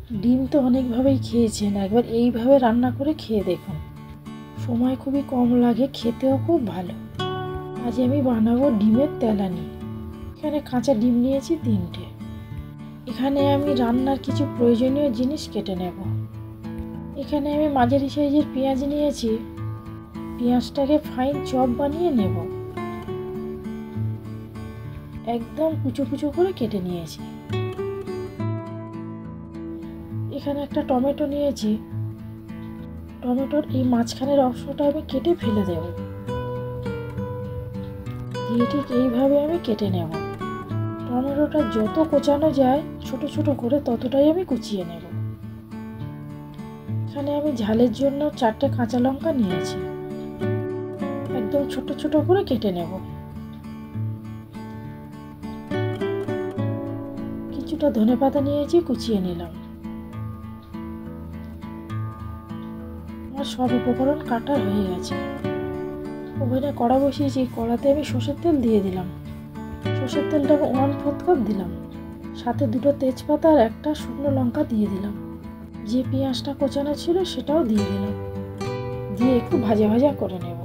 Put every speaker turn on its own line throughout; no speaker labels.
ডিম তো অনেকভাবেই খেয়েছেন, একবার এইভাবে রান্না করে খেয়ে দেখুন। সময় খুবই কম লাগে, খেতেও খুব ভালো। আজ আমি বানাবো ডিমের তেলানি। এখানে কাঁচা ডিম নিয়েছি 3টে। এখানে আমি রান্নার কিছু প্রয়োজনীয় জিনিস কেটে নেব। এখানে আমি মাঝারি সাইজের পেঁয়াজ নিয়েছি। পেঁয়াজটাকে ফাইন চপ বানিয়ে নেব। একদম কুচো কুচো করে কেটে নিয়েছি। এখানে একটা টমেটো নিয়েছি। টমেটোর এই মাঝখানের অংশটা আমি কেটে ফেলে দেব। দিয়ে ঠিক এইভাবে আমি কেটে নেব। টমেটোটা যত কোচানো যায় ছোট ছোট করে ততটাই আমি কুচিয়ে নেব। এখানে আমি ঝালের জন্য 4টে কাঁচা লঙ্কা নিয়েছি। একদম ছোট ছোট করে কেটে নেব। কিছুটা ধনেপাতা নিয়েছি, কুচিয়ে নিলাম। আমার সব উপকরণ কাটা হয়ে গেছে। ওভেনে কড়া বসিয়েছি। কড়াতে আমি সর্ষের তেল দিয়ে দিলাম। সর্ষের তেলটা 1/4 কাপ দিলাম। সাথে 2টো তেজপাতা আর একটা শুকনো লঙ্কা দিয়ে দিলাম। যে পেঁয়াজটা কোচানো ছিল সেটাও দিয়ে দিলাম। দিয়ে একটু ভাজা ভাজা করে নেব।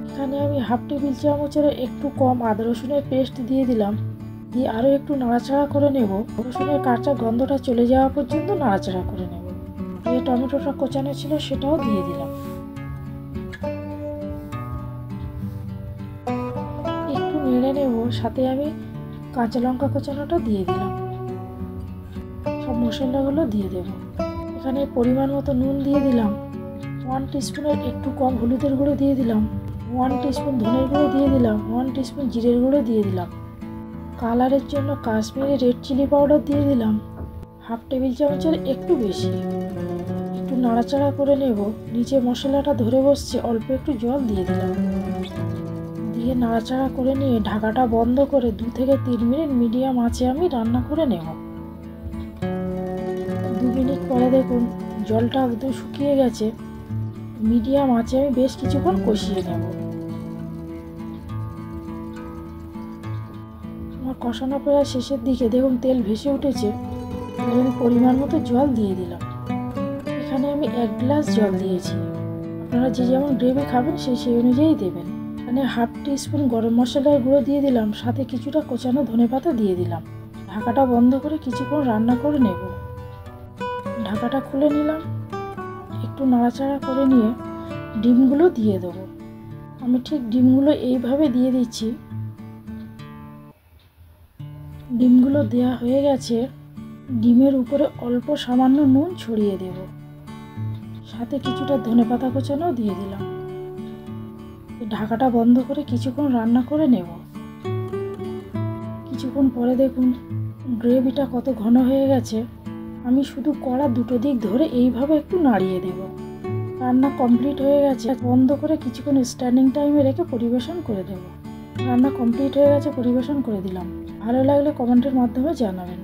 এখানে আমি 1/2 টেবিল চামচের একটু কম আদা রসুনের পেস্ট দিয়ে দিলাম। দিয়ে আরও একটু নাড়াচাড়া করে নেব। রসুনের কাঁচা গন্ধটা চলে যাওয়া পর্যন্ত নাড়াচাড়া করে নেব। যে টমেটোটা কোচানো ছিল সেটাও দিয়ে দিলাম। একটু নেড়ে নেব। সাথে আমি কাঁচা লঙ্কা কোচানোটা দিয়ে দিলাম। সব মশলাগুলো দিয়ে দেব। এখানে পরিমাণ মতো নুন দিয়ে দিলাম। 1 টিস্পুনের একটু কম হলুদের গুঁড়ো দিয়ে দিলাম। 1 টিস্পুন ধনের গুঁড়ো দিয়ে দিলাম। 1 টিস্পুন জিরের গুঁড়ো দিয়ে দিলাম। কালারের জন্য কাশ্মীরি রেড চিলি পাউডার দিয়ে দিলাম 1/2 টেবিল চামচের একটু বেশি। একটু নাড়াচাড়া করে নেব। নিচে মশলাটা ধরে বসছে, অল্প একটু জল দিয়ে দিলাম। দিয়ে নাড়াচাড়া করে নিয়ে ঢাকাটা বন্ধ করে 2 থেকে 3 মিনিট মিডিয়াম আঁচে আমি রান্না করে নেব। 2 মিনিট পরে দেখুন জলটা একদম শুকিয়ে গেছে। মিডিয়াম আঁচে আমি বেশ কিছুক্ষণ কষিয়ে নেব। আমার কষানো প্রায় শেষের দিকে। দেখুন তেল ভেসে উঠেছে। আমি পরিমাণ মতো জল দিয়ে দিলাম। এখানে আমি 1 গ্লাস জল দিয়েছি। আপনারা যে যেমন গ্রেভি খাবেন সেই অনুযায়ী দেবেন। এখানে 1/2 টিস্পুন গরম মশলার গুঁড়ো দিয়ে দিলাম। সাথে কিছুটা কোচানো ধনেপাতা দিয়ে দিলাম। ঢাকাটা বন্ধ করে কিছুক্ষণ রান্না করে নেব। ঢাকাটা খুলে নিলাম। একটু নাড়াচাড়া করে নিয়ে ডিমগুলো দিয়ে দেবো। আমি ঠিক ডিমগুলো এইভাবে দিয়ে দিচ্ছি। ডিমগুলো দেওয়া হয়ে গেছে। ডিমের উপরে অল্প সামান্য নুন ছড়িয়ে দেব। সাথে কিছুটা ধনেপাতা কোচানো দিয়ে দিলাম। ঢাকাটা বন্ধ করে কিছুক্ষণ রান্না করে নেব। কিছুক্ষণ পরে দেখুন গ্রেভিটা কত ঘন হয়ে গেছে। আমি শুধু কড়া 2টো দিক ধরে এইভাবে একটু নাড়িয়ে দেব। রান্না কমপ্লিট হয়ে গেছে। বন্ধ করে কিছুক্ষণ স্ট্যান্ডিং টাইমে রেখে পরিবেশন করে দেব। রান্না কমপ্লিট হয়ে গেছে, পরিবেশন করে দিলাম। ভালো লাগলে কমেন্টের মাধ্যমে জানাবেন।